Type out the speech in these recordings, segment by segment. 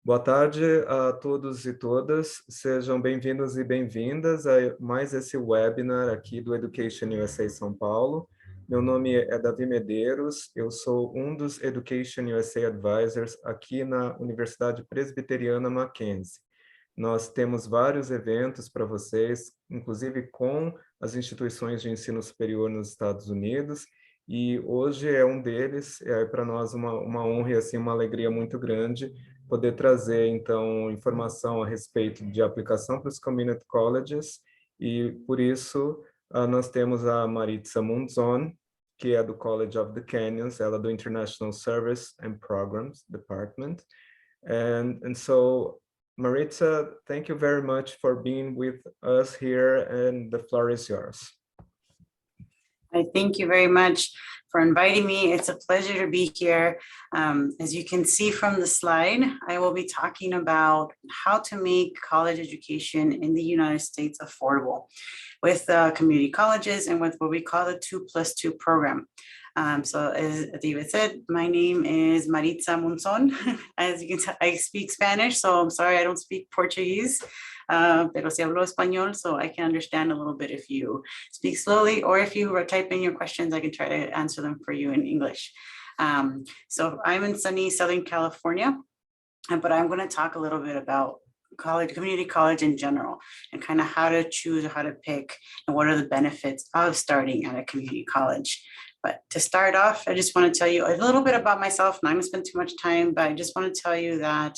Boa tarde a todos e todas, sejam bem-vindos e bem-vindas a mais esse webinar aqui do EducationUSA São Paulo. Meu nome é Davi Medeiros, eu sou um dos EducationUSA Advisors aqui na Universidade Presbiteriana Mackenzie. Nós temos vários eventos para vocês, inclusive com as instituições de ensino superior nos Estados Unidos, e hoje é um deles, é para nós uma honra e assim, uma alegria muito grande poder trazer, então, informação a respeito de aplicação para os community colleges, e por isso nós temos a Maritza Munzon, que é do College of the Canyons, ela é do International Service and Programs Department. And so, Maritza, thank you very much for being with us here, and the floor is yours. I thank you very much for inviting me. It's a pleasure to be here. As you can see from the slide, I will be talking about how to make college education in the United States affordable with community colleges and with what we call the 2+2 program. So as David said, my name is Maritza Munzon. As you can tell, I speak Spanish, so I'm sorry I don't speak Portuguese. Pero si hablo español, so I can understand a little bit if you speak slowly, or if you type in your questions, I can try to answer them for you in English. So I'm in sunny Southern California, but I'm going to talk a little bit about college, community college in general, and kind of how to choose, how to pick, and what are the benefits of starting at a community college. But to start off, I just want to tell you a little bit about myself. Not going to spend too much time, but I just want to tell you that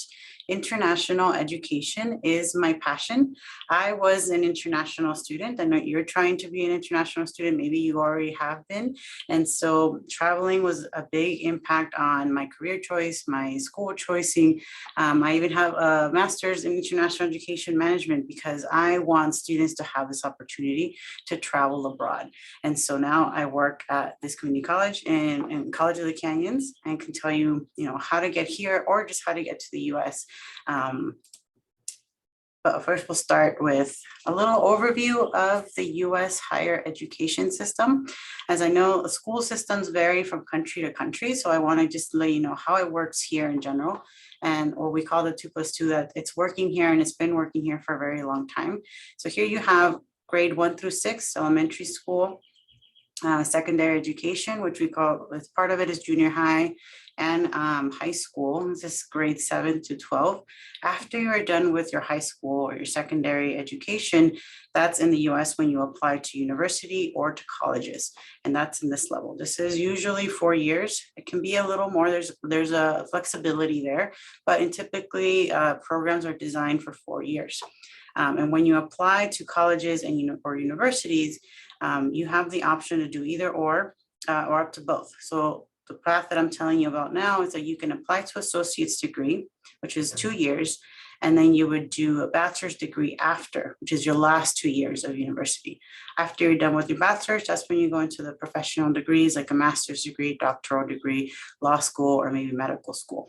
international education is my passion. I was an international student. I know you're trying to be an international student. Maybe you already have been. And so traveling was a big impact on my career choice, my school choosing. I even have a master's in international education management because I want students to have this opportunity to travel abroad. And so now I work at this community college in College of the Canyons, and can tell you, how to get here or just how to get to the US. But first we'll start with a little overview of the US higher education system. As I know, school systems vary from country to country, so I want to just let you know how it works here in general, and what we call the 2+2, that it's working here and it's been working here for a very long time. So here you have grade 1 through 6, elementary school, secondary education, which we call, as part of it is junior high, and high school. This is grade 7 to 12. After you're done with your high school or your secondary education, that's in the US when you apply to university or to colleges, and that's in this level. This is usually 4 years. It can be a little more. There's a flexibility there, but typically programs are designed for 4 years. And when you apply to colleges and or universities, you have the option to do either or up to both. So the path that I'm telling you about now is that you can apply to associate's degree, which is 2 years, and then you would do a bachelor's degree after, which is your last 2 years of university. After you're done with your bachelor's, that's when you go into the professional degrees, like a master's degree, doctoral degree, law school, or maybe medical school.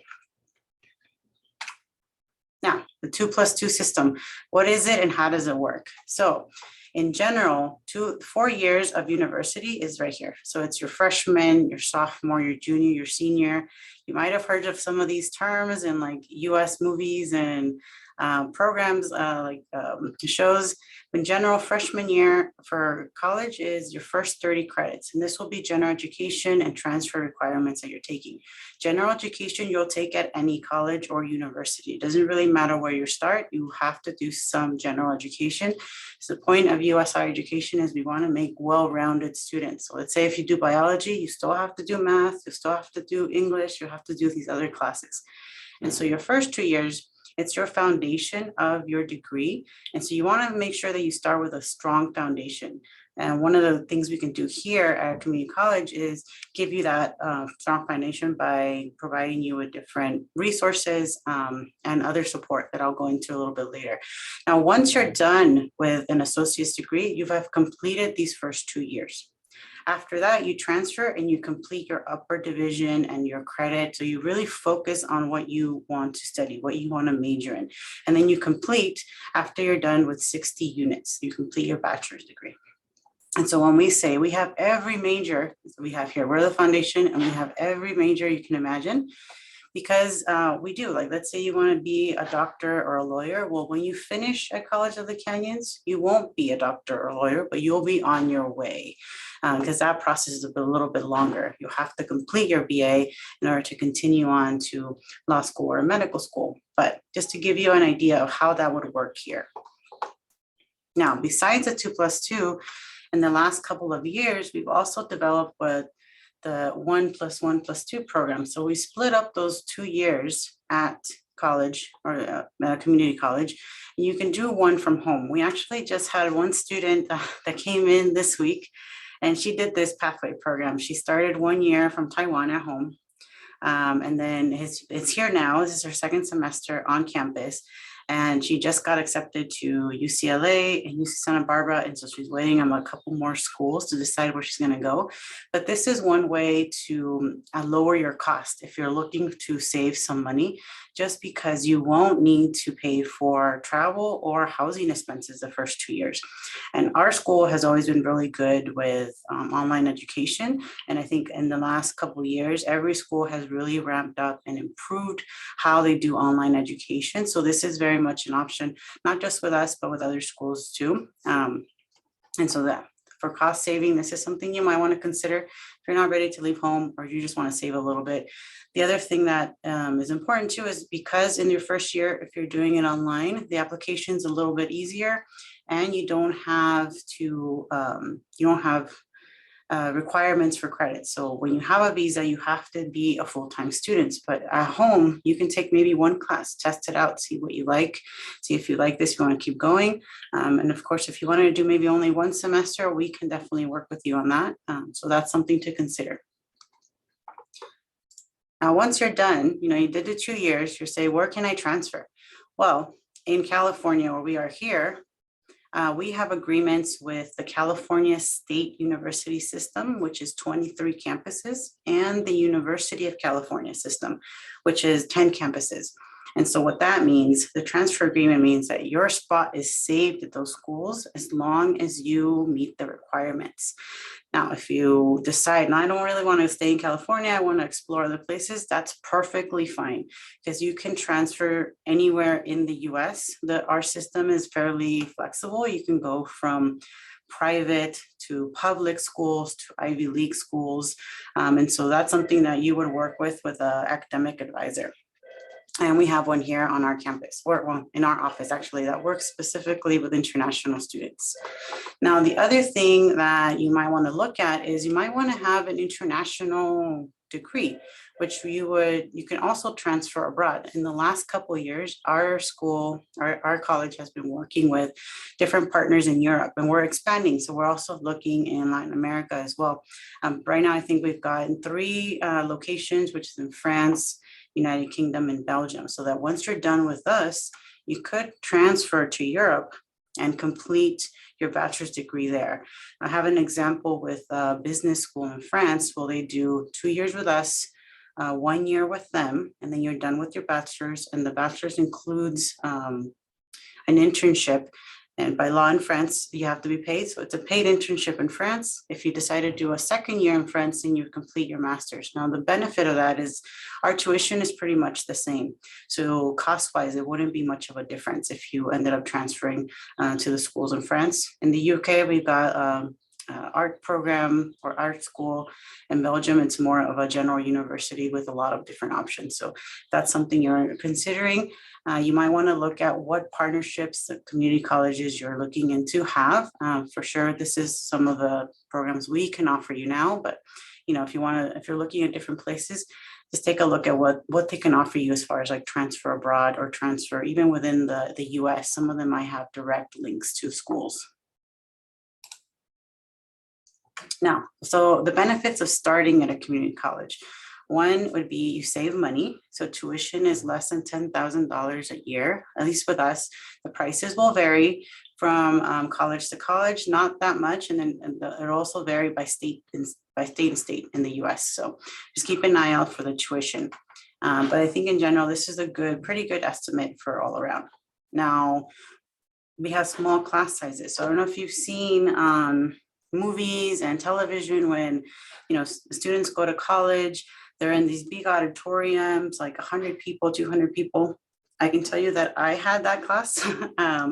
Now, the 2+2 system, what is it and how does it work? So in general, 4 years of university is right here. So it's your freshman, your sophomore, your junior, your senior. You might have heard of some of these terms in like US movies and programs, shows. In general, freshman year for college is your first 30 credits, and this will be general education and transfer requirements that you're taking. General education you'll take at any college or university. It doesn't really matter where you start, you have to do some general education. So the point of US higher education is we want to make well-rounded students. So let's say if you do biology, you still have to do math, you still have to do English, you have to do these other classes. And so your first 2 years, it's your foundation of your degree. And so you want to make sure that you start with a strong foundation. And one of the things we can do here at community college is give you that strong foundation by providing you with different resources and other support that I'll go into a little bit later. Now, once you're done with an associate's degree, you have completed these first 2 years. After that, you transfer and you complete your upper division and your credit. So you really focus on what you want to study, what you want to major in. And then you complete, after you're done with 60 units, you complete your bachelor's degree. And so when we say we have every major we have here, we're the foundation and we have every major you can imagine. because we do, like, let's say you want to be a doctor or a lawyer. Well, when you finish at College of the Canyons, you won't be a doctor or a lawyer, but you'll be on your way, because that process is a little bit longer. You have to complete your BA in order to continue on to law school or medical school. But just to give you an idea of how that would work here. Now, besides the 2+2, in the last couple of years, we've also developed what the 1+1+2 program. So we split up those 2 years at college or at a community college. And you can do one from home. We actually just had one student that came in this week, and she did this pathway program. She started 1 year from Taiwan at home. And then it's here now. This is her second semester on campus. And she just got accepted to UCLA and UC Santa Barbara. And so she's waiting on a couple more schools to decide where she's going to go. But this is one way to lower your cost if you're looking to save some money, just because you won't need to pay for travel or housing expenses the first 2 years. And our school has always been really good with online education. And I think in the last couple of years, every school has really ramped up and improved how they do online education. So this is very much an option, not just with us, but with other schools too. And so that for cost saving, this is something you might want to consider if you're not ready to leave home or you just want to save a little bit. The other thing that is important too is because in your first year, if you're doing it online, the application is a little bit easier, and you don't have to, requirements for credit. So when you have a visa, you have to be a full-time student, but at home, you can take maybe one class, test it out, see what you like, see if you like this, you want to keep going. And of course, if you want to do maybe only one semester, we can definitely work with you on that. So that's something to consider. Now, once you're done, you did the 2 years, you say, where can I transfer? Well, in California, where we are here, we have agreements with the California State University System, which is 23 campuses, and the University of California System, which is 10 campuses. And so what that means, the transfer agreement means that your spot is saved at those schools as long as you meet the requirements. Now, if you decide, I don't really want to stay in California, I want to explore other places, that's perfectly fine, because you can transfer anywhere in the US. Our system is fairly flexible. You can go from private to public schools to Ivy League schools. And so that's something that you would work with an academic advisor. And we have one here on our campus, or in our office actually, that works specifically with international students. Now, the other thing that you might want to look at is you might want to have an international degree, which you can also transfer abroad. In the last couple of years, our college has been working with different partners in Europe, and we're expanding. So we're also looking in Latin America as well. Right now, I think we've gotten 3 locations, which is in France, United Kingdom, and Belgium, so that once you're done with us, you could transfer to Europe and complete your bachelor's degree there. I have an example with a business school in France. Well, they do 2 years with us, 1 year with them, and then you're done with your bachelor's, and the bachelor's includes an internship. And by law in France, you have to be paid. So it's a paid internship in France. If you decide to do a second year in France, then you complete your master's. Now, the benefit of that is our tuition is pretty much the same. So cost-wise, it wouldn't be much of a difference if you ended up transferring to the schools in France. In the UK, we've got art program or art school. In Belgium, it's more of a general university with a lot of different options. So that's something you're considering. You might want to look at what partnerships the community colleges you're looking into have. For sure, this is some of the programs we can offer you now, but if you're looking at different places, just take a look at what they can offer you as far as like transfer abroad or transfer even within the US. Some of them might have direct links to schools. Now, so the benefits of starting at a community college. One would be you save money. So tuition is less than $10,000 a year, at least with us. The prices will vary from college to college, not that much. And then it'll also vary by state and state in the US. So just keep an eye out for the tuition. But I think in general, this is a pretty good estimate for all around. Now, we have small class sizes. So I don't know if you've seen movies and television when students go to college, They're in these big auditoriums, like 100 people, 200 people. I can tell you that I had that class.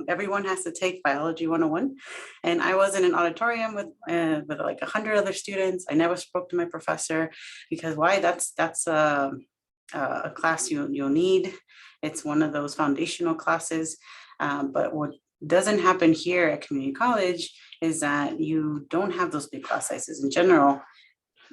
Everyone has to take biology 101. And I was in an auditorium with like 100 other students. I never spoke to my professor because why? That's a class you'll need. It's one of those foundational classes. But what doesn't happen here at community college is that you don't have those big class sizes. In general,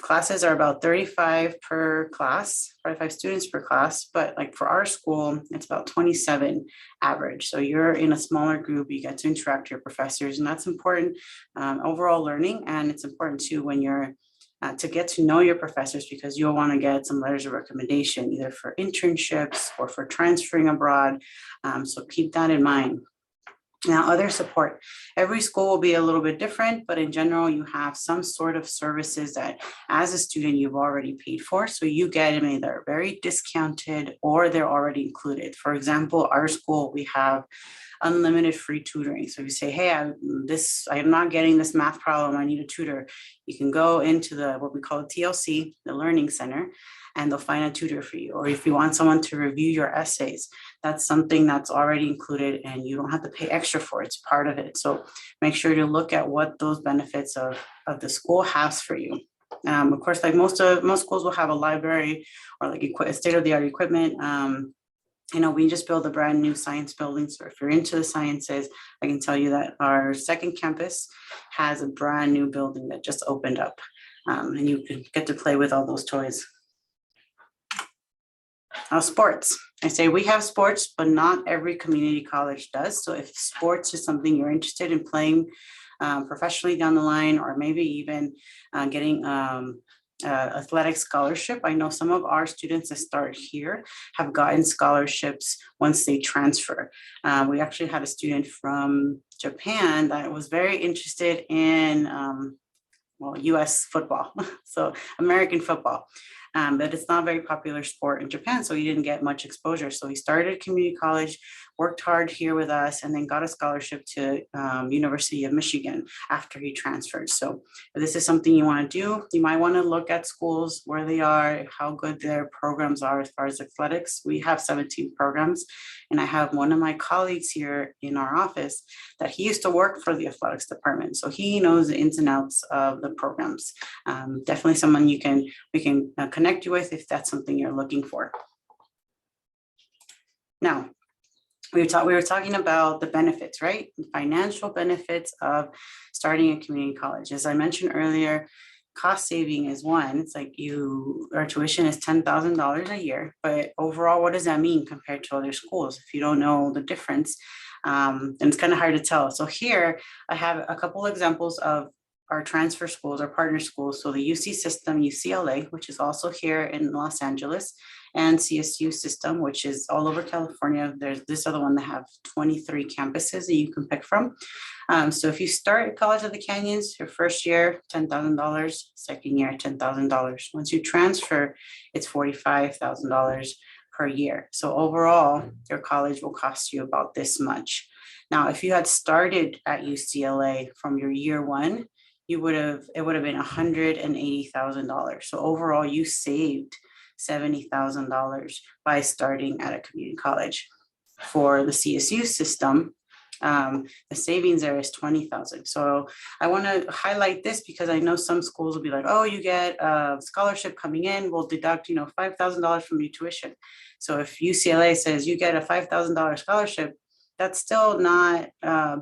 classes are about 35 per class, 35 students per class, but like for our school, it's about 27 average. So you're in a smaller group, you get to interact with your professors, and that's important overall learning. And it's important too when you're to get to know your professors, because you'll want to get some letters of recommendation, either for internships or for transferring abroad. So keep that in mind. Now, other support. Every school will be a little bit different, but in general, you have some sort of services that as a student, you've already paid for. So you get them either very discounted or they're already included. For example, our school, we have unlimited free tutoring. So if you say, hey, I'm not getting this math problem, I need a tutor, you can go into what we call the TLC, the Learning Center, and they'll find a tutor for you. Or if you want someone to review your essays, that's something that's already included and you don't have to pay extra for it. It's part of it. So make sure to look at what those benefits of the school has for you. Of course, like most schools will have a library or like state-of-the-art equipment. We just built a brand new science building. So if you're into the sciences, I can tell you that our second campus has a brand new building that just opened up, and you can get to play with all those toys. Sports. I say we have sports, but not every community college does. So if sports is something you're interested in playing professionally down the line, or maybe even getting athletic scholarship. I know some of our students that start here have gotten scholarships once they transfer. We actually had a student from Japan that was very interested in US football, so American football. But it's not a very popular sport in Japan, so he didn't get much exposure. So he started community college, worked hard here with us, and then got a scholarship to University of Michigan after he transferred. So if this is something you want to do, you might want to look at schools, where they are, how good their programs are as far as athletics. We have 17 programs, and I have one of my colleagues here in our office that he used to work for the athletics department. So he knows the ins and outs of the programs. Definitely someone we can connect you with if that's something you're looking for. Now, we were talking about the benefits, right? The financial benefits of starting a community college. As I mentioned earlier, cost saving is one. It's like our tuition is $10,000 a year, but overall, what does that mean compared to other schools? If you don't know the difference, then it's kind of hard to tell. So here I have a couple examples of our transfer schools, our partner schools. So the UC system, UCLA, which is also here in Los Angeles, and CSU system, which is all over California. There's this other one that have 23 campuses that you can pick from. So if you start at College of the Canyons, your first year, $10,000, second year, $10,000. Once you transfer, it's $45,000 per year. So overall, your college will cost you about this much. Now, if you had started at UCLA from your year one, it would have been $180,000. So overall, you saved $70,000 by starting at a community college. For the CSU system, the savings there is $20,000. So I want to highlight this because I know some schools will be like, oh, you get a scholarship coming in, we'll deduct, $5,000 from your tuition. So if UCLA says you get a $5,000 scholarship, that's still not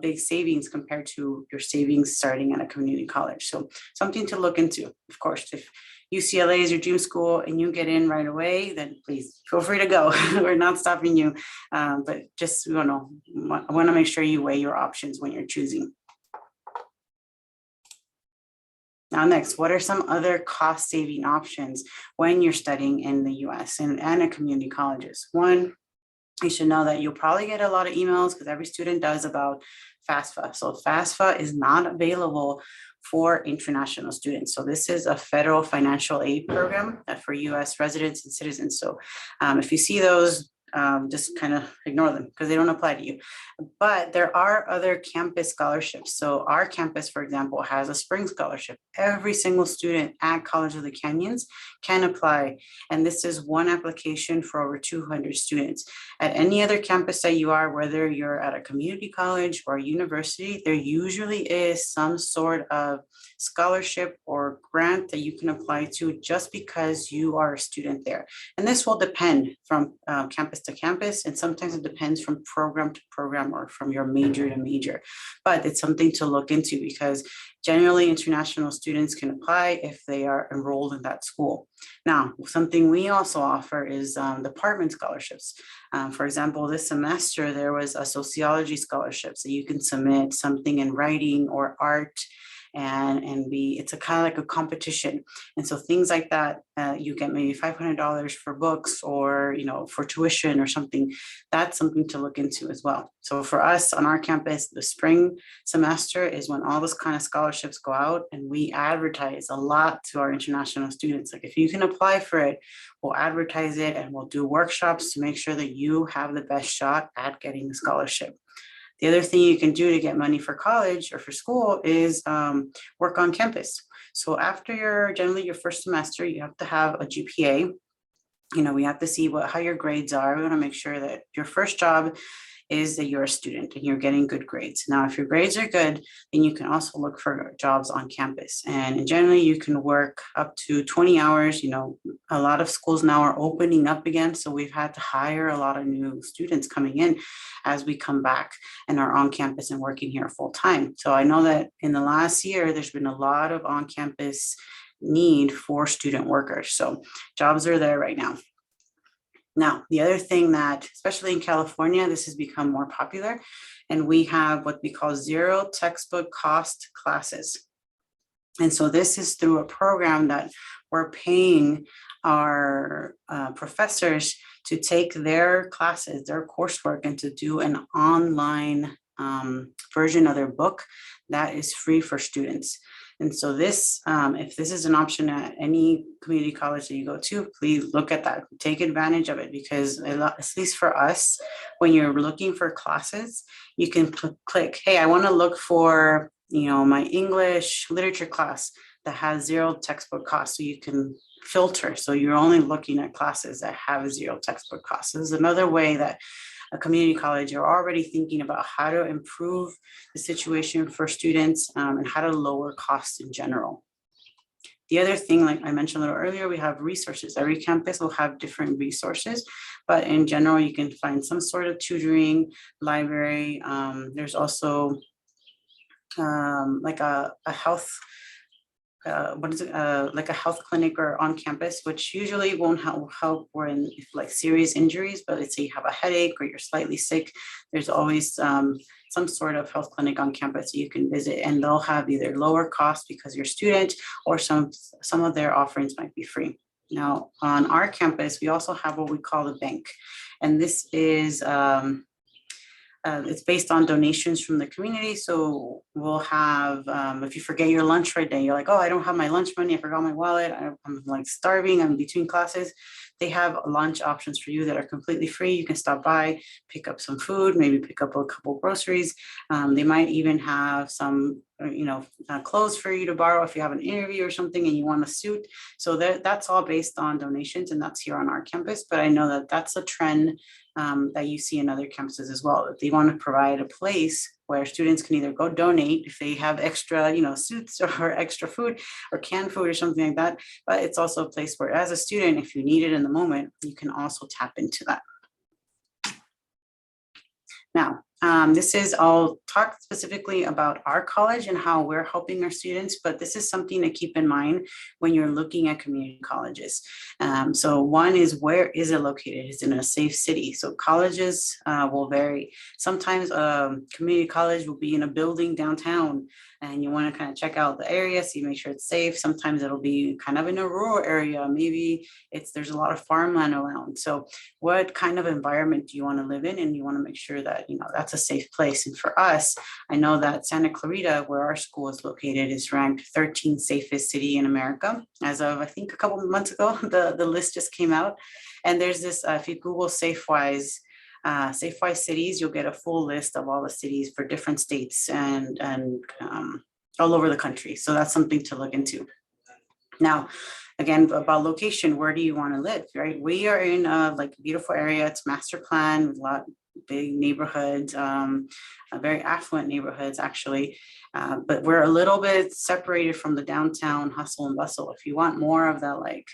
big savings compared to your savings starting at a community college. So something to look into. Of course, if UCLA is your dream school and you get in right away, then please feel free to go. We're not stopping you, but just I want to make sure you weigh your options when you're choosing. Now, next, what are some other cost-saving options when you're studying in the U.S. and at community colleges? One, you should know that you'll probably get a lot of emails, because every student does, about FAFSA. So FAFSA is not available for international students. So this is a federal financial aid program for U.S. residents and citizens. So if you see those, just kind of ignore them because they don't apply to you. But there are other campus scholarships. So our campus, for example, has a spring scholarship. Every single student at College of the Canyons can apply. And this is one application for over 200 students. At any other campus that you are, whether you're at a community college or a university, there usually is some sort of scholarship or grant that you can apply to just because you are a student there. And this will depend from campus to campus, and sometimes it depends from program to program or from your major to major. But it's something to look into because generally international students can apply if they are enrolled in that school. Now, something we also offer is department scholarships. For example, this semester, there was a sociology scholarship. So you can submit something in writing or art and it's a kind of like a competition. And so things like that, you get maybe $500 for books or, for tuition or something. That's something to look into as well. So for us on our campus, the spring semester is when all those kind of scholarships go out, and we advertise a lot to our international students. Like if you can apply for it, we'll advertise it and we'll do workshops to make sure that you have the best shot at getting the scholarship. The other thing you can do to get money for college or for school is work on campus. So after generally your first semester, you have to have a GPA. We have to see how your grades are. We want to make sure that your first job is that you're a student and you're getting good grades. Now, if your grades are good, then you can also look for jobs on campus. And generally, you can work up to 20 hours. A lot of schools now are opening up again. So we've had to hire a lot of new students coming in as we come back and are on campus and working here full time. So I know that in the last year, there's been a lot of on-campus need for student workers. So jobs are there right now. Now, the other thing that, especially in California, this has become more popular, and we have what we call zero textbook cost classes. And so this is through a program that we're paying our professors to take their classes, their coursework, and to do an online version of their book that is free for students. And so this, if this is an option at any community college that you go to, please look at that, take advantage of it, because at least for us, when you're looking for classes, you can click, hey, I want to look for, my English literature class that has zero textbook cost. So you can filter. So you're only looking at classes that have zero textbook costs. This is another way that a community college are already thinking about how to improve the situation for students and how to lower costs in general. The other thing, like I mentioned a little earlier, we have resources. Every campus will have different resources, but in general, you can find some sort of tutoring, library. There's also like a health like a health clinic or on campus, which usually won't help when like serious injuries, but let's say you have a headache or you're slightly sick, there's always some sort of health clinic on campus you can visit, and they'll have either lower cost because you're a student, or some of their offerings might be free. Now, on our campus, we also have what we call the bank, and this is it's based on donations from the community. So we'll have, if you forget your lunch right now, you're like, oh, I don't have my lunch money, I forgot my wallet, I'm like starving, I'm between classes. They have lunch options for you that are completely free. You can stop by, pick up some food, maybe pick up a couple groceries. They might even have some, clothes for you to borrow if you have an interview or something and you want a suit. So that's all based on donations, and that's here on our campus. But I know that that's a trend that you see in other campuses as well, that they want to provide a place where students can either go donate if they have extra, suits or extra food or canned food or something like that. But it's also a place where, as a student, if you need it in the moment, you can also tap into that. Now, I'll talk specifically about our college and how we're helping our students, but this is something to keep in mind when you're looking at community colleges. So one is, where is it located? Is it in a safe city? So colleges will vary. Sometimes community college will be in a building downtown, and you want to kind of check out the area, so you make sure it's safe. Sometimes it'll be kind of in a rural area. Maybe there's a lot of farmland around. So what kind of environment do you want to live in? And you want to make sure that, that's that's a safe place. And for us, I know that Santa Clarita, where our school is located, is ranked 13th safest city in America. As of, I think, a couple of months ago, the list just came out. And there's this, if you Google SafeWise cities, you'll get a full list of all the cities for different states and all over the country. So that's something to look into. Now, again, about location, where do you want to live, right? We are in a beautiful area. It's master plan with a lot big neighborhoods, very affluent neighborhoods actually, but we're a little bit separated from the downtown hustle and bustle. If you want more of that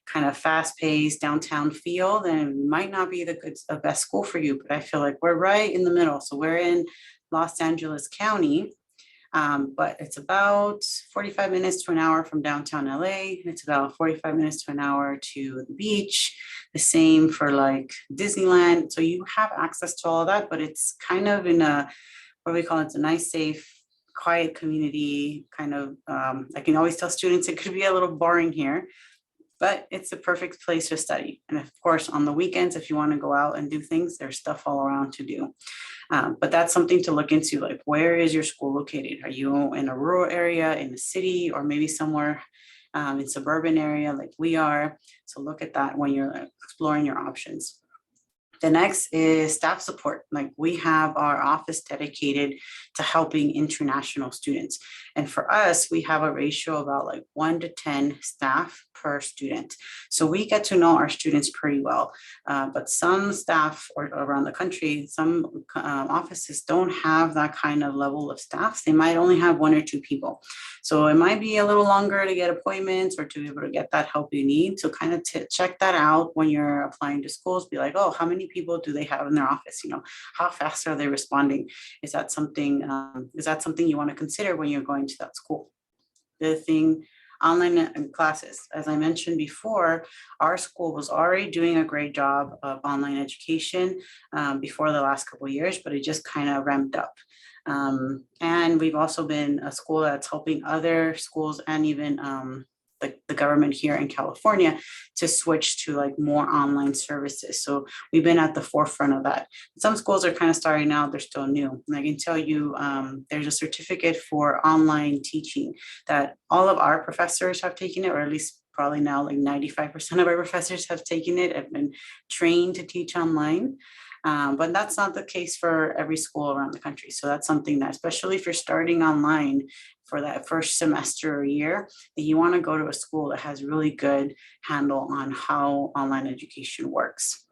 kind of fast-paced downtown feel, then it might not be the best school for you. But I feel like we're right in the middle. So we're in Los Angeles County. But it's about 45 minutes to an hour from downtown LA. It's about 45 minutes to an hour to the beach. The same for Disneyland. So you have access to all of that, but it's kind of in a, what we call it, a nice, safe, quiet community kind of, I can always tell students it could be a little boring here, but it's the perfect place to study. And of course, on the weekends, if you want to go out and do things, there's stuff all around to do. But that's something to look into, where is your school located? Are you in a rural area, in a city, or maybe somewhere in suburban area like we are? So look at that when you're exploring your options. The next is staff support. We have our office dedicated to helping international students. And for us, we have a ratio about 1 to 10 staff per student. So we get to know our students pretty well. But some staff around the country, some offices don't have that kind of level of staff. They might only have 1 or 2 people. So it might be a little longer to get appointments or to be able to get that help you need. So kind of check that out when you're applying to schools. Be like, oh, how many people do they have in their office? How fast are they responding? Is that something you want to consider when you're going to that school? The thing, online classes. As I mentioned before, our school was already doing a great job of online education before the last couple of years, but it just kind of ramped up. And we've also been a school that's helping other schools and even the government here in California to switch to more online services. So we've been at the forefront of that. Some schools are kind of starting out, they're still new. And I can tell you, there's a certificate for online teaching that all of our professors have taken it, or at least probably now 95% of our professors have taken it, have been trained to teach online. But that's not the case for every school around the country. So that's something that, especially if you're starting online for that first semester or year, that you want to go to a school that has really good handle on how online education works.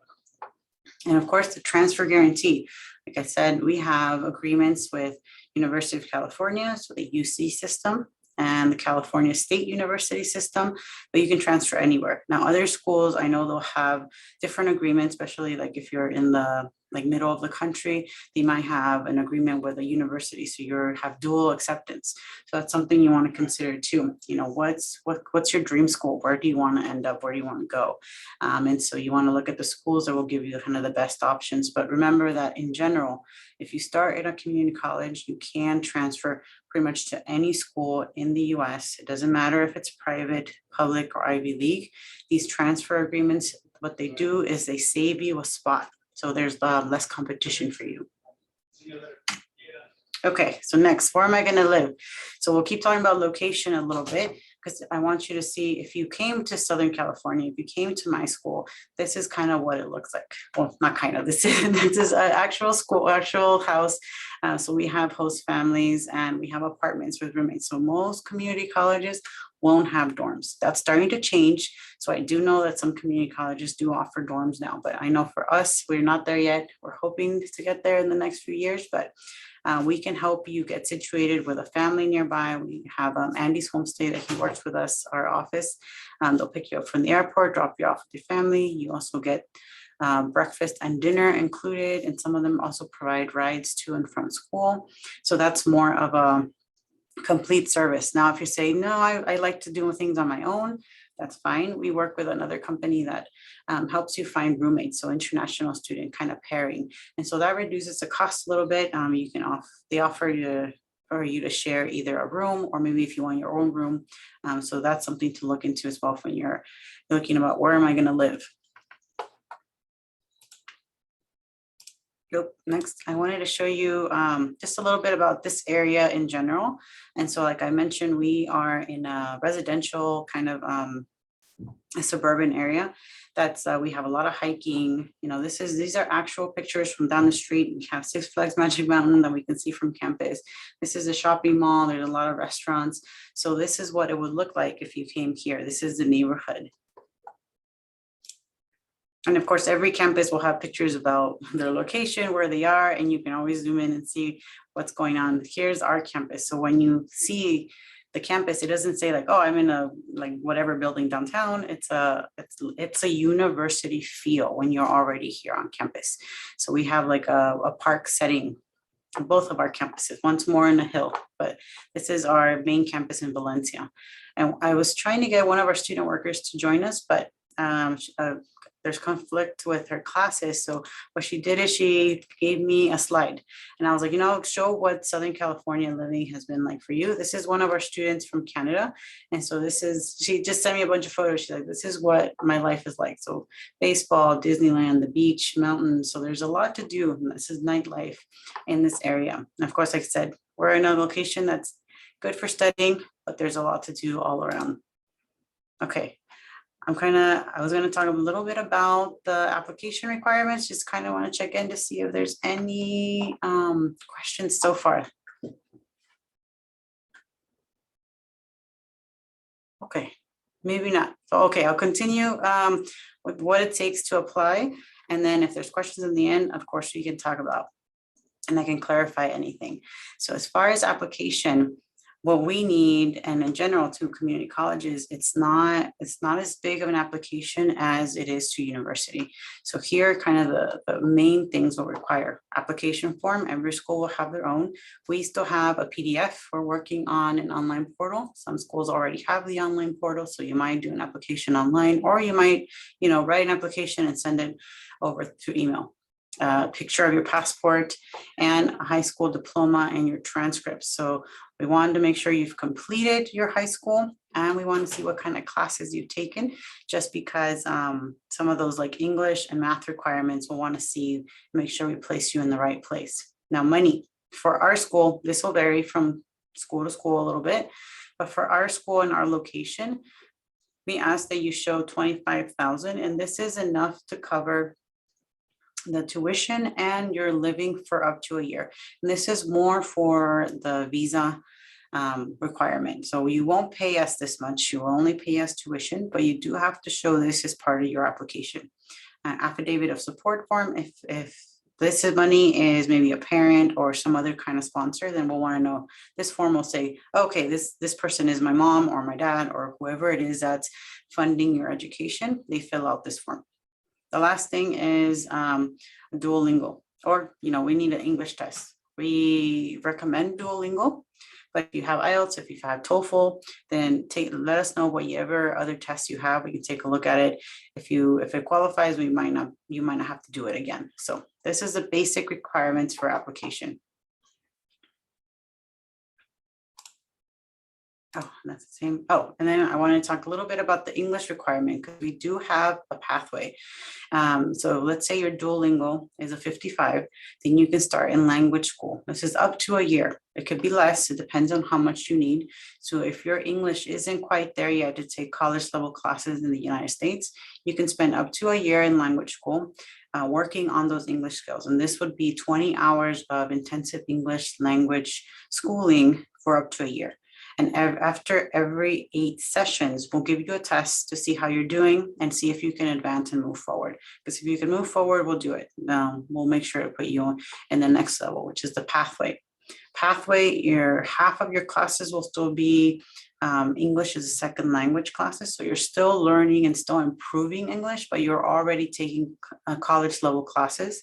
And of course, the transfer guarantee. Like I said, we have agreements with University of California, so the UC system, and the California State University system, but you can transfer anywhere. Now, other schools, I know they'll have different agreements, especially if you're in the middle of the country, they might have an agreement with a university, so you have dual acceptance. So that's something you want to consider too. What's your dream school? Where do you want to end up? Where do you want to go? And so you want to look at the schools that will give you kind of the best options. But remember that in general, if you start at a community college, you can transfer pretty much to any school in the US. It doesn't matter if it's private, public, or Ivy League. These transfer agreements, what they do is they save you a spot. So there's less competition for you. Okay, so next, where am I going to live? So we'll keep talking about location a little bit, because I want you to see, if you came to Southern California, if you came to my school, this is kind of what it looks like. Well, not kind of, this is an actual school, actual house. So we have host families and we have apartments with roommates. So most community colleges won't have dorms. That's starting to change. So I do know that some community colleges do offer dorms now, but I know for us, we're not there yet. We're hoping to get there in the next few years, but we can help you get situated with a family nearby. We have Andy's Homestay that he works with us, our office. They'll pick you up from the airport, drop you off with your family. You also get breakfast and dinner included, and some of them also provide rides to and from school. So that's more of a complete service. Now, if you say, no, I like to do things on my own, that's fine. We work with another company that helps you find roommates, so international student kind of pairing. And so that reduces the cost a little bit. They offer you for you to share either a room, or maybe if you want your own room. So that's something to look into as well when you're looking about where am I going to live. Next, I wanted to show you just a little bit about this area in general. And so like I mentioned, we are in a residential kind of a suburban area. That's we have a lot of hiking. You know, these are actual pictures from down the street. We have Six Flags Magic Mountain that we can see from campus. This is a shopping mall. There's a lot of restaurants. So this is what it would look like if you came here. This is the neighborhood. And of course, every campus will have pictures about their location, where they are, and you can always zoom in and see what's going on. Here's our campus. So when you see the campus, it doesn't say like, oh, I'm in a like whatever building downtown. It's a university feel when you're already here on campus. So we have like a park setting, both of our campuses, once more in a hill, but this is our main campus in Valencia. And I was trying to get one of our student workers to join us, but there's conflict with her classes. So what she did is she gave me a slide, and I was like, you know, show what Southern California living has been like for you. This is one of our students from Canada. And so she just sent me a bunch of photos. She's like, this is what my life is like. So baseball, Disneyland, the beach, mountains. So there's a lot to do. And this is nightlife in this area. And of course, like I said, we're in a location that's good for studying, but there's a lot to do all around. Okay. I was going to talk a little bit about the application requirements, just kind of want to check in to see if there's any questions so far. Okay, maybe not. So, okay, I'll continue with what it takes to apply. And then if there's questions in the end, of course, we can talk about, and I can clarify anything. So as far as application, what we need, and in general to community colleges, it's not as big of an application as it is to university. So here, kind of the main things will require application form. Every school will have their own. We still have a PDF. We're working on an online portal. Some schools already have the online portal, so you might do an application online, or you might, you know, write an application and send it over through email. Picture of your passport and a high school diploma and your transcripts. So we wanted to make sure you've completed your high school, and we want to see what kind of classes you've taken, just because some of those like English and math requirements we'll want to see, make sure we place you in the right place. Now, money for our school, this will vary from school to school a little bit, but for our school and our location, we ask that you show $25,000, and this is enough to cover the tuition and you're living for up to a year. And this is more for the visa requirement. So you won't pay us this much. You will only pay us tuition, but you do have to show this as part of your application. Affidavit of support form. If this money is maybe a parent or some other kind of sponsor, then we'll want to know. This form will say, okay, this person is my mom or my dad or whoever it is that's funding your education. They fill out this form. The last thing is Duolingo, or, you know, we need an English test. We recommend Duolingo, but if you have IELTS, if you have TOEFL, then let us know whatever other tests you have. We can take a look at it. If it qualifies, you might not have to do it again. So this is the basic requirements for application. Oh, that's the same. Oh, and then I want to talk a little bit about the English requirement, because we do have a pathway. So let's say your Duolingo is a 55, then you can start in language school. This is up to a year. It could be less. It depends on how much you need. So if your English isn't quite there yet to take college level classes in the United States, you can spend up to a year in language school working on those English skills. And this would be 20 hours of intensive English language schooling for up to a year. And after every 8 sessions, we'll give you a test to see how you're doing and see if you can advance and move forward. Because if you can move forward, we'll do it. We'll make sure to put you in the next level, which is the pathway. Pathway, half of your classes will still be English as a second language classes. So you're still learning and still improving English, but you're already taking college level classes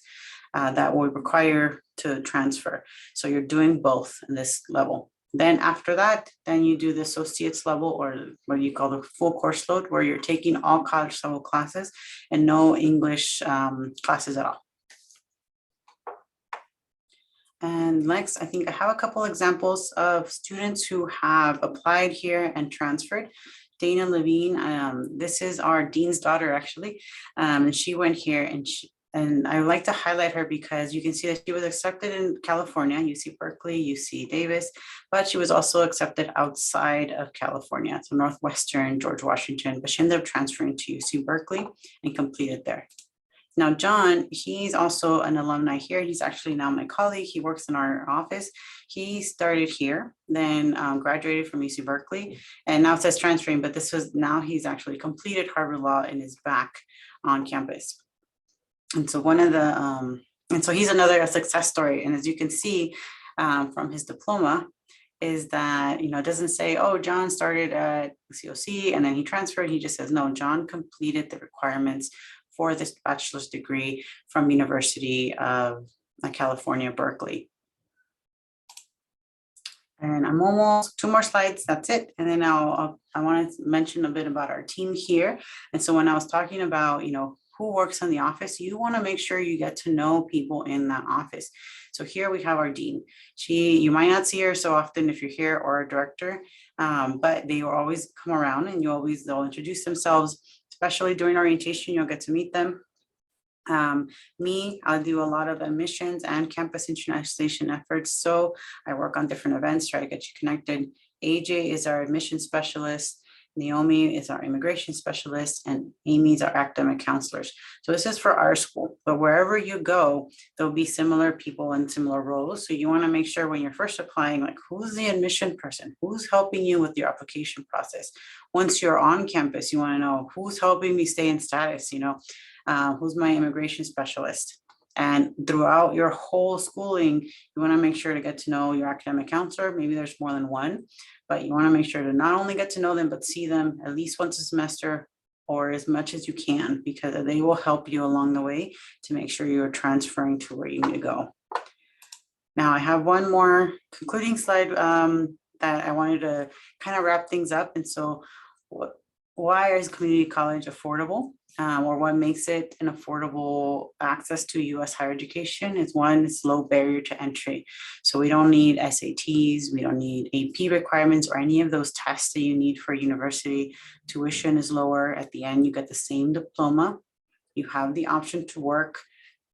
that will require to transfer. So you're doing both in this level. Then after that, then you do the associate's level, or what you call the full course load, where you're taking all college level classes and no English classes at all. And next, I think I have a couple examples of students who have applied here and transferred. Dana Levine, this is our dean's daughter, actually. And she went here, and And I would like to highlight her because you can see that she was accepted in California, UC Berkeley, UC Davis, but she was also accepted outside of California, so Northwestern, George Washington, but she ended up transferring to UC Berkeley and completed there. Now, John, he's also an alumni here. He's actually now my colleague. He works in our office. He started here, then graduated from UC Berkeley, and now it says transferring, but now he's actually completed Harvard Law and is back on campus. And so he's another success story. And as you can see from his diploma, is that, it doesn't say, oh, John started at COC and then he transferred. He just says, no, John completed the requirements for this bachelor's degree from University of California, Berkeley. And I'm almost 2 more slides, that's it. And then I want to mention a bit about our team here. And so when I was talking about, who works in the office, you want to make sure you get to know people in that office. So here we have our dean. You might not see her so often if you're here, or a director, but they will always come around and they'll introduce themselves, especially during orientation, you'll get to meet them. I'll do a lot of admissions and campus internationalization efforts. So I work on different events, try to get you connected. AJ is our admission specialist. Naomi is our immigration specialist, and Amy is our academic counselors. So this is for our school, but wherever you go, there'll be similar people in similar roles. So you want to make sure when you're first applying, like, who's the admission person? Who's helping you with your application process? Once you're on campus, you want to know who's helping me stay in status, who's my immigration specialist? And throughout your whole schooling, you want to make sure to get to know your academic counselor. Maybe there's more than one, but you want to make sure to not only get to know them, but see them at least once a semester or as much as you can, because they will help you along the way to make sure you're transferring to where you need to go. Now, I have one more concluding slide that I wanted to kind of wrap things up. And so why is community college affordable? Or what makes it an affordable access to U.S. higher education is, one, it's low barrier to entry. So we don't need SATs, we don't need AP requirements or any of those tests that you need for university. Tuition is lower. At the end, you get the same diploma. You have the option to work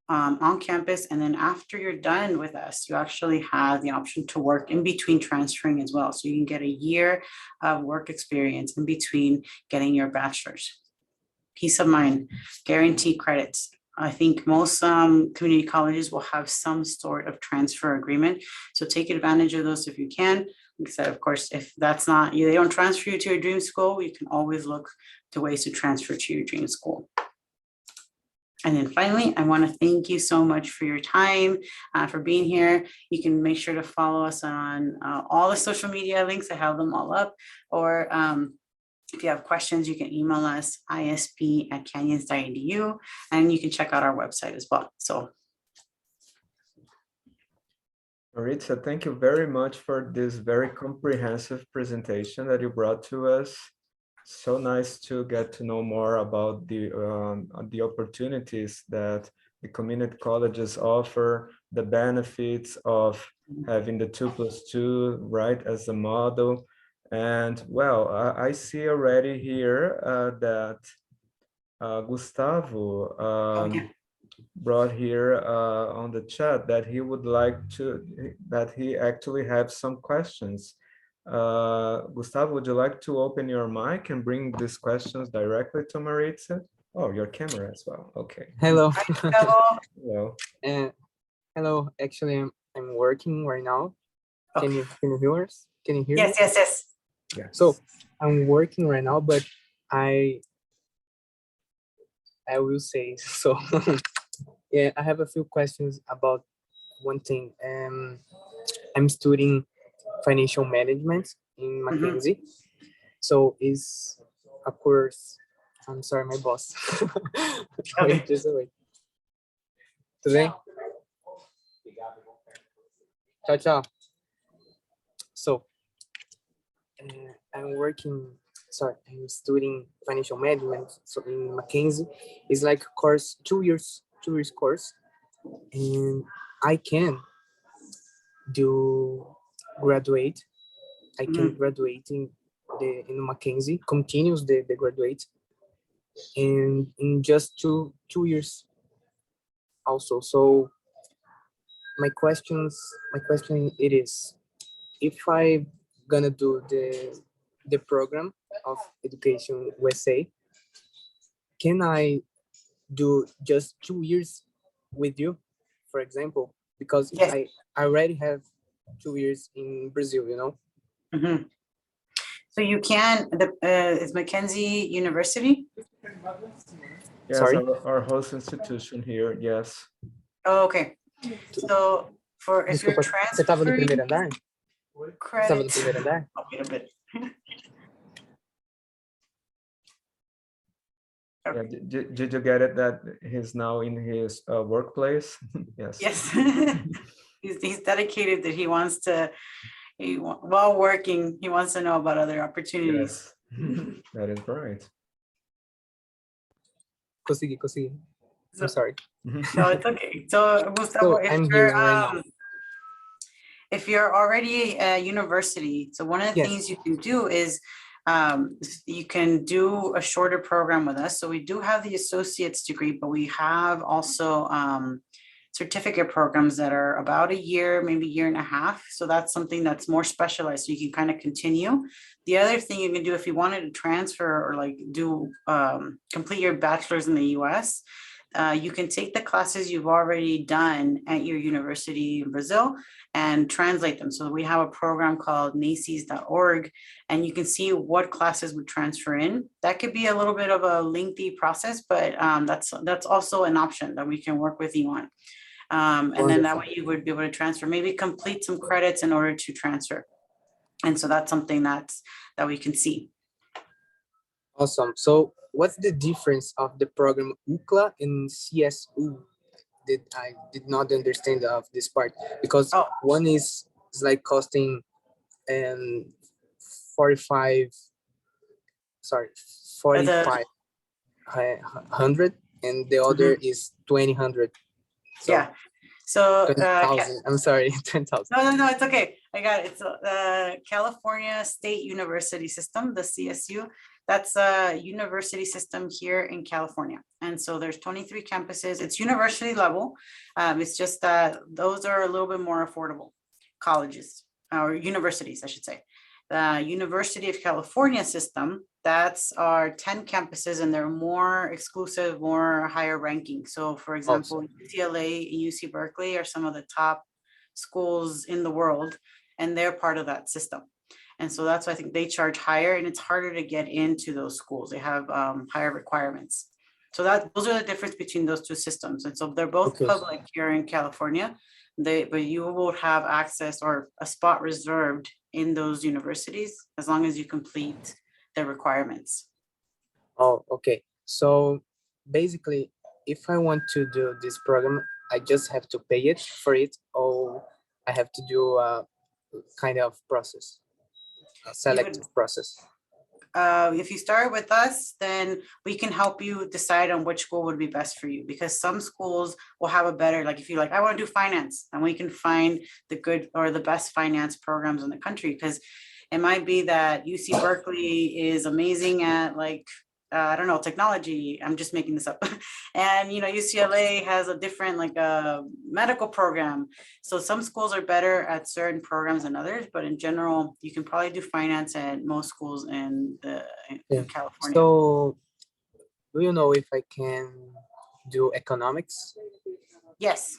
on campus. And then after you're done with us, you actually have the option to work in between transferring as well. So you can get a year of work experience in between getting your bachelor's. Peace of mind, guaranteed credits. I think most community colleges will have some sort of transfer agreement. So take advantage of those if you can. Like I said, of course, if that's not, they don't transfer you to your dream school, you can always look to ways to transfer to your dream school. And then finally, I want to thank you so much for your time, for being here. You can make sure to follow us on all the social media links. I have them all up, or if you have questions, you can email us, isp@canyons.edu, and you can check out our website as well. So, Maritza, thank you very much for this very comprehensive presentation that you brought to us. So nice to get to know more about the opportunities that the community colleges offer, the benefits of having the 2+2, right, as a model. And well, I see already here that Gustavo brought here on the chat that he would like that he actually has some questions. Gustavo, would you like to open your mic and bring these questions directly to Maritza? Oh, your camera as well. Okay. Hello. Hello. Hello. Actually, I'm working right now. Okay. Can you hear us? Can you hear yes, me? yes. Yes. So I'm working right now, but I will say so. Yeah, I have a few questions about one thing. I'm studying financial management in Mackenzie. So is a course. I'm sorry, my boss. Wait, just wait. Tudo bem? Tchau, tchau. So I'm studying financial management. So in Mackenzie, it's like a course, 2 years course, and I can graduate. I can graduate in Mackenzie, continues the graduate, and in just two years. also. So my question it is, if I gonna do the program of Education USA, can I do just 2 years with you, for example? Because Yes. I already have 2 years in Brazil, you know? Mhm. So you can, is Mackenzie University? Yes, Sorry? our host institution here, yes. Oh, okay. So for if you're Desculpa, você estava no transferring primeiro andar? Você estava no credits, primeiro andar? oh, wait a bit. Yeah, did you get it that he's now in his workplace? Yes. Yes. He's dedicated that he wants to, while working, he wants to know about other opportunities. Yes, that is right. Consegui. I'm sorry. No, it's okay. So Gustavo, So I'm here right now. if you're already a university, so one of the Yes. things you can do is you can do a shorter program with us. So we do have the associate's degree, but we have also certificate programs that are about a year, maybe year and a half. So that's something that's more specialized. So you can kind of continue. The other thing you can do if you wanted to transfer or like do complete your bachelor's in the US, you can take the classes you've already done at your university in Brazil and translate them. So we have a program called naces.org, and you can see what classes would transfer in. That could be a little bit of a lengthy process, but that's also an option that we can work with you on. And then that way you would be able to transfer, maybe complete some credits in order to transfer. And so that's something that we can see. Awesome. So what's the difference of the program UCLA and CSU? I did not understand of this part, because one is like costing 4,500, and the other is 2,000. So yeah. So 20,000. I'm sorry, 10,000. No, it's okay. I got it. So California State University System, the CSU, that's a university system here in California. And so there's 23 campuses. It's university level. It's just that those are a little bit more affordable colleges or universities, I should say. The University of California system, that's our 10 campuses, and they're more exclusive, more higher ranking. So for example, awesome. UCLA and UC Berkeley are some of the top schools in the world, and they're part of that system. And so that's why I think they charge higher, and it's harder to get into those schools. They have higher requirements. So those are the difference between those two systems. And so they're both public here in California, but you will have access or a spot reserved in those universities as long as you complete their requirements. Oh, okay. So basically, if I want to do this program, I just have to pay it for it, or I have to do a kind of process, a selective process. If you start with us, then we can help you decide on which school would be best for you, because some schools will have a better, like if you like, I want to do finance, and we can find the good or the best finance programs in the country, because it might be that UC Berkeley is amazing at like, I don't know, technology. I'm just making this up. And, you know, UCLA has a different like medical program. So some schools are better at certain programs than others, but in general, you can probably do finance at most schools in California. So do you know if I can do economics? Yes.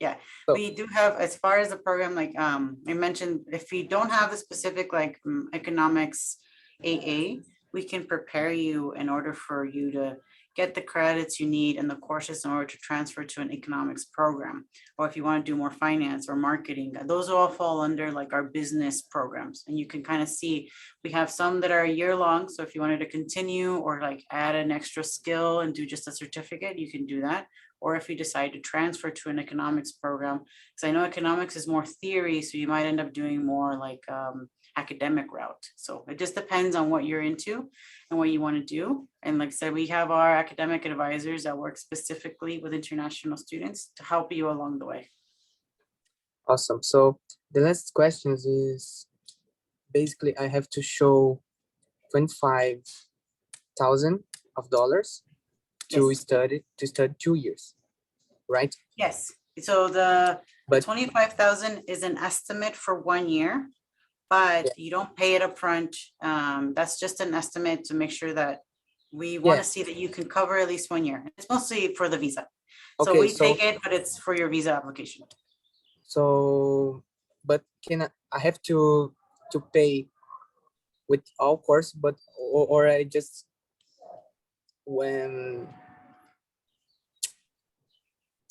Yeah, so we do have, as far as the program, like I mentioned, if you don't have the specific like economics AA, we can prepare you in order for you to get the credits you need and the courses in order to transfer to an economics program. Or if you want to do more finance or marketing, those all fall under like our business programs. And you can kind of see, we have some that are a year long. So if you wanted to continue or like add an extra skill and do just a certificate, you can do that. Or if you decide to transfer to an economics program, because I know economics is more theory, so you might end up doing more like academic route. So it just depends on what you're into and what you want to do. And like I said, we have our academic advisors that work specifically with international students to help you along the way. Awesome. So the last question is basically I have to show $25,000 to study 2 years, right? Yes, so the But 25,000 is an estimate for 1 year, but yeah, you don't pay it upfront. That's just an estimate to make sure that we want to yeah. see that you can cover at least 1 year. It's mostly for the visa. So Okay, we take it, but it's for your visa application. so but can I have to pay with all course, but or I just when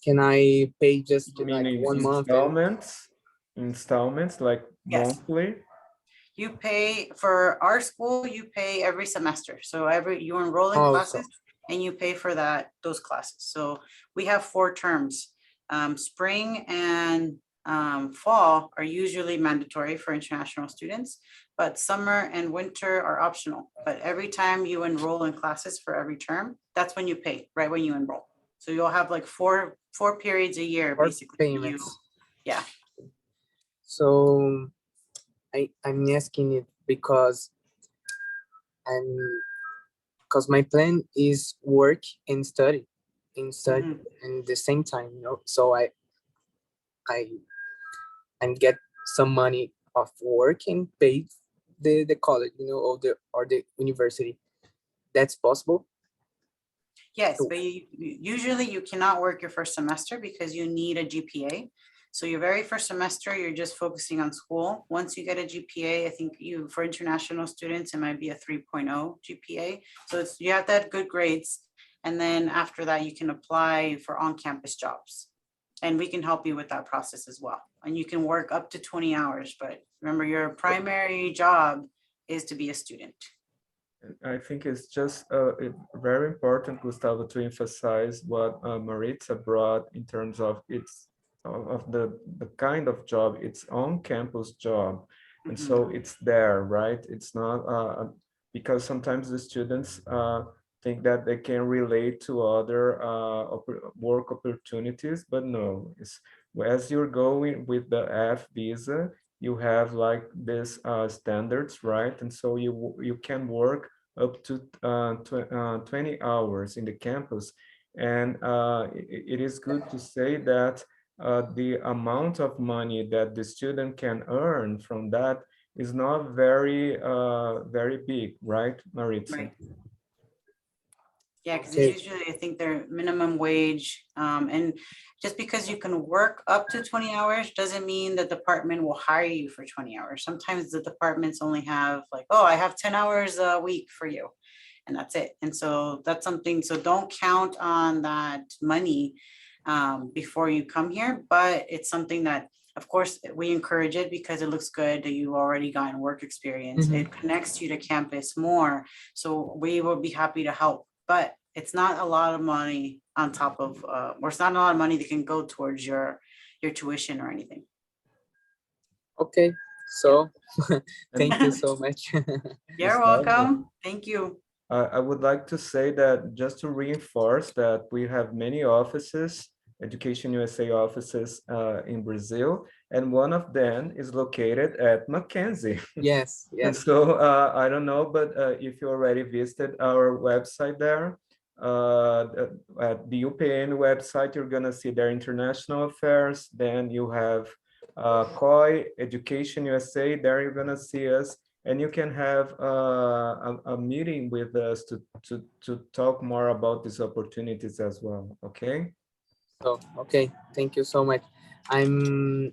can I pay just like Meaning 1 month and installments like Yes. monthly. You pay for our school, you pay every semester. So you enroll in oh, classes and you pay for those classes. So we have 4 terms. Spring and fall are usually mandatory for international students, but summer and winter are optional. But every time you enroll in classes for every term, that's when you pay, right when you enroll. So you'll have like four periods a year, 4 basically. for you. payments. Yeah. So I'm asking it because my plan is work and study Mhm. in the same time, you know. So I and get some money of work and pay the college, you know, or the university. That's possible. Yes, So- but usually you cannot work your first semester because you need a GPA. So your very first semester, you're just focusing on school. Once you get a GPA, I think for international students, it might be a 3.0 GPA. So you have to have good grades. And then after that, you can apply for on-campus jobs. And we can help you with that process as well. And you can work up to 20 hours, but remember your primary job is to be a student. I think it's just very important, Gustavo, to emphasize what Maritza brought in terms of the kind of job, it's on-campus job. And Mhm. so it's there, right? It's not because sometimes the students think that they can relate to other work opportunities, but no, as you're going with the F visa, you have like this standards, right? And so you can work up to 20 hours in the campus. And it is good to say that the amount of money that the student can earn from that is not very, very big, right, Maritza? Right. Yeah, because Okay. it's usually, I think they're minimum wage. And just because you can work up to 20 hours doesn't mean the department will hire you for 20 hours. Sometimes the departments only have like, oh, I have 10 hours a week for you. And that's it. And so that's something, so don't count on that money before you come here, but it's something that, of course, we encourage it because it looks good that you already gotten work experience. Mhm. It connects you to campus more. So we will be happy to help, but it's not a lot of money on top of, or it's not a lot of money that can go towards your tuition or anything. Okay. So thank you so much. You're Gustavo, welcome. Thank you. I would like to say that just to reinforce that we have many offices, EducationUSA offices in Brazil, and one of them is located at Mackenzie. Yes, And yes. so I don't know, but if you already visited our website there, at the UPN website, you're gonna see their international affairs. Then you have COI, Education USA, there you're gonna see us. And you can have a meeting with us to talk more about these opportunities as well, okay? So okay, thank you so much. I'm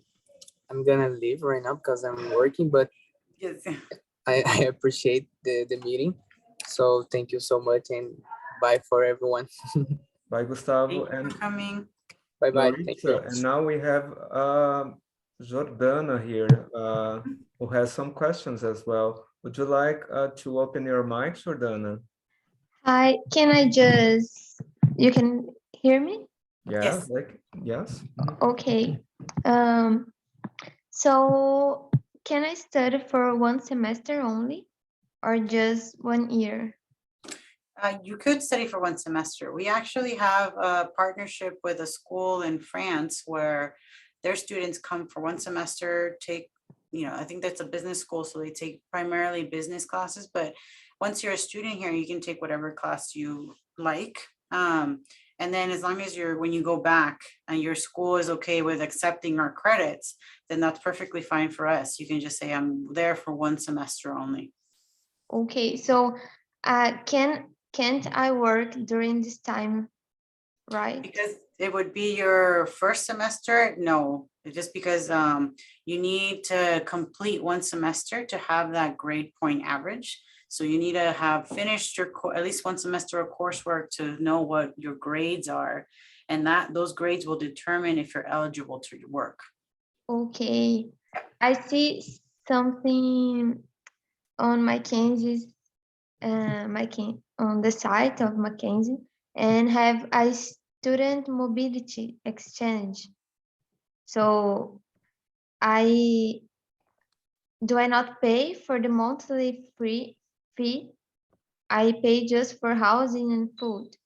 gonna leave right now because I'm working, but Yes. I appreciate the meeting. So thank you so much and bye for everyone. Bye, Gustavo. Thank you for coming. Bye bye. Thank you. Maritza, and now we have Jordana here, who has some questions as well. Would you like to open your mic, Jordana? Hi, you can hear me? Yeah, Yes. yes. Okay. So can I study for 1 semester only or just 1 year? You could study for 1 semester. We actually have a partnership with a school in France where their students come for 1 semester, take, I think that's a business school, so they take primarily business classes, but once you're a student here, you can take whatever class you like. And then as long as when you go back and your school is okay with accepting our credits, then that's perfectly fine for us. You can just say, I'm there for 1 semester only. Okay, so can't I work during this time, right? Because it would be your first semester, no, just because you need to complete 1 semester to have that grade point average. So you need to have finished your at least 1 semester of coursework to know what your grades are, and those grades will determine if you're eligible to work. Okay, I see something on Mackenzie's on the site of Mackenzie, and have a student mobility exchange. So do I not pay for the monthly fee? I pay just for housing and food.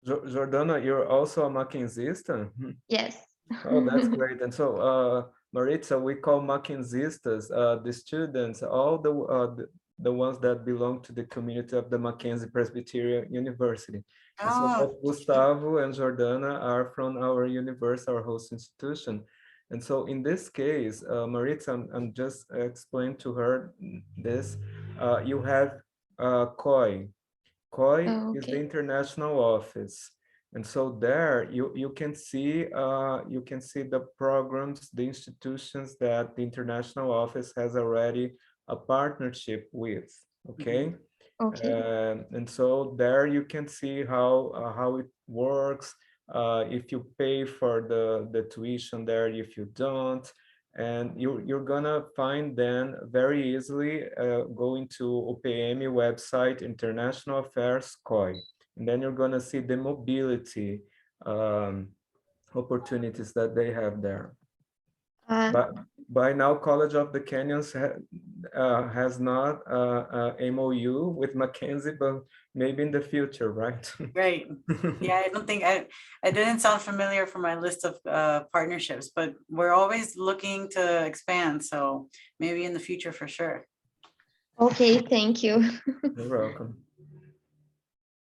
Jordana, you're also a Mackenzista? Yes. Oh, that's great. And so, Maritza, we call Mackenzistas the students, all the ones that belong to the community of the Mackenzie Presbyterian University. And so both Gustavo and Jordana are from our university, our host institution. And so in this case, Maritza, I'm just explaining to her this. You have COI. COI is the international office. And so there you can see the programs, the institutions that the international office has already a partnership with. Okay. Okay. And so there you can see how it works. If you pay for the tuition there, if you don't, and you're gonna find then very easily going to OPM website, International Affairs COI. And then you're gonna see the mobility opportunities that they have there. But by now, College of the Canyons has not MOU with Mackenzie, but maybe in the future, right? Right. Yeah, I don't think I didn't sound familiar for my list of partnerships, but we're always looking to expand. So maybe in the future for sure. Okay, thank you. You're welcome.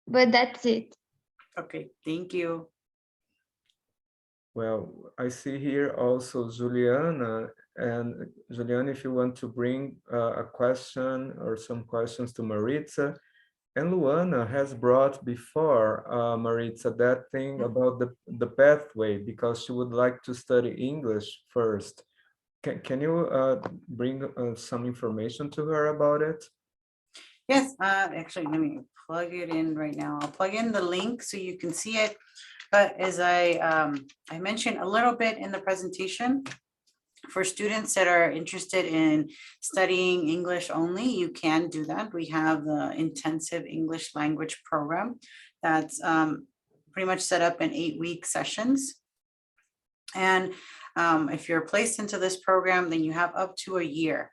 But that's it. Okay, thank you. Well, I see here also Juliana, and Juliana, if you want to bring a question or some questions to Maritza, and Luana has brought before, Maritza, that thing about the pathway, because she would like to study English first. Can you bring some information to her about it? Yes, actually, let me plug it in right now. I'll plug in the link so you can see it. But as I mentioned a little bit in the presentation, for students that are interested in studying English only, you can do that. We have the intensive English language program that's pretty much set up in 8-week sessions. And if you're placed into this program, then you have up to a year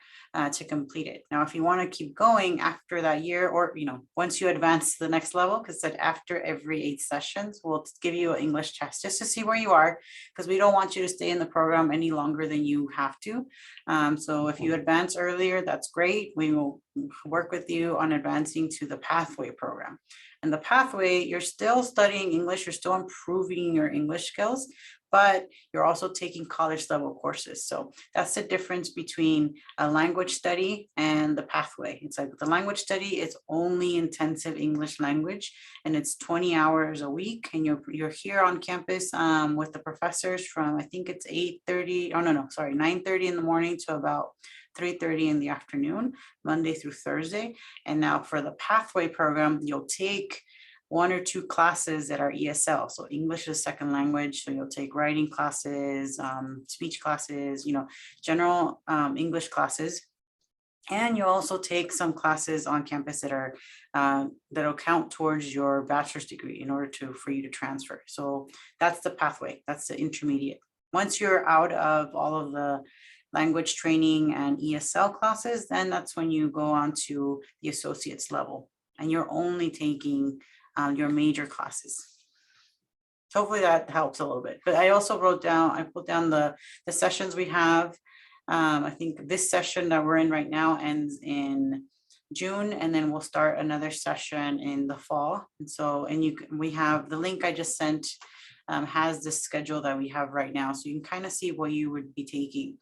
to complete it. Now, if you want to keep going after that year, or once you advance to the next level, because after every 8 sessions, we'll give you an English test just to see where you are, because we don't want you to stay in the program any longer than you have to. So if you advance earlier, that's great. We will work with you on advancing to the pathway program. And the pathway, you're still studying English, you're still improving your English skills, but you're also taking college level courses. So that's the difference between a language study and the pathway. It's like the language study is only intensive English language, and it's 20 hours a week. And you're here on campus with the professors from, I think it's 9:30 in the morning to about 3:30 in the afternoon, Monday through Thursday. And now for the pathway program, you'll take 1 or 2 classes that are ESL. So English is second language. So you'll take writing classes, speech classes, general English classes. And you'll also take some classes on campus that are that'll count towards your bachelor's degree in order for you to transfer. So that's the pathway. That's the intermediate. Once you're out of all of the language training and ESL classes, then that's when you go on to the associate's level, and you're only taking your major classes. Hopefully that helps a little bit. But I also put down the sessions we have. I think this session that we're in right now ends in June, and then we'll start another session in the fall. And so, we have the link I just sent has the schedule that we have right now. So you can kind of see what you would be taking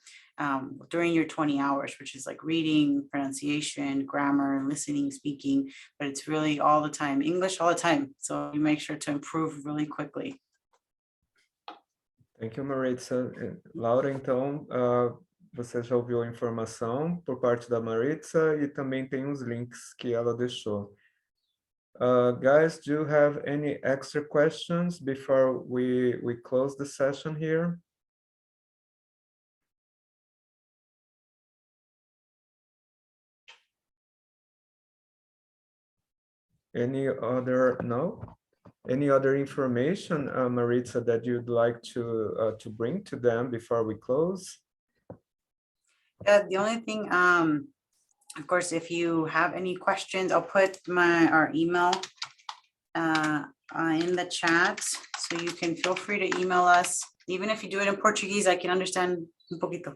during your 20 hours, which is like reading, pronunciation, grammar, listening, speaking, but it's really all the time, English all the time. So you make sure to improve really quickly. Thank you, Maritza. Laura, então, você já ouviu a informação por parte da Maritza e também tem os links que ela deixou. Guys, do you have any extra questions before we close the session here? Any other information, Maritza, that you'd like to bring to them before we close? Yeah, the only thing, of course, if you have any questions, I'll put our email in the chat, so you can feel free to email us. Even if you do it in Portuguese, I can understand un poquito.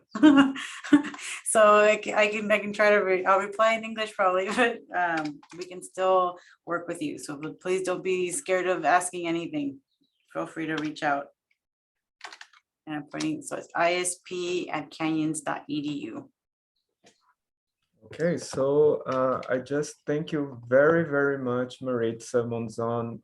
So I can try to I'll reply in English probably, but we can still work with you. So please don't be scared of asking anything. Feel free to reach out. And I'm putting, so it's isp@canyons.edu. Okay, so I just thank you very, very much, Maritza Monzon,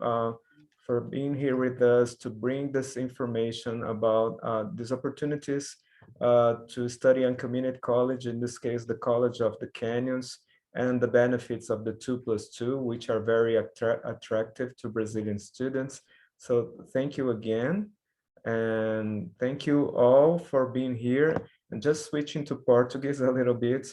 for being here with us to bring this information about these opportunities to study on community college, in this case, the College of the Canyons, and the benefits of the 2+2, which are very attractive to Brazilian students. So thank you again. And thank you all for being here. And just switching to Portuguese a little bit.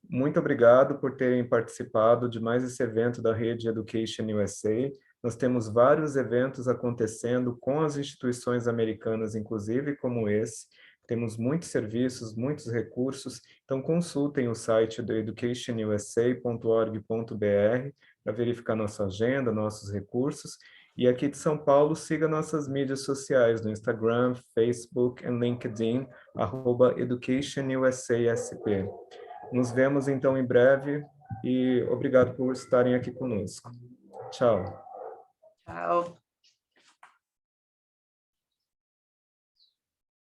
Muito obrigado por terem participado de mais esse evento da rede EducationUSA. Nós temos vários eventos acontecendo com as instituições americanas, inclusive como esse. Temos muitos serviços, muitos recursos. Então consultem o site do educationusa.org.br para verificar nossa agenda, nossos recursos. E aqui de São Paulo, siga nossas mídias sociais no Instagram, Facebook e LinkedIn, @EducationUSASP. Nos vemos então em breve e obrigado por estarem aqui conosco. Tchau. Tchau.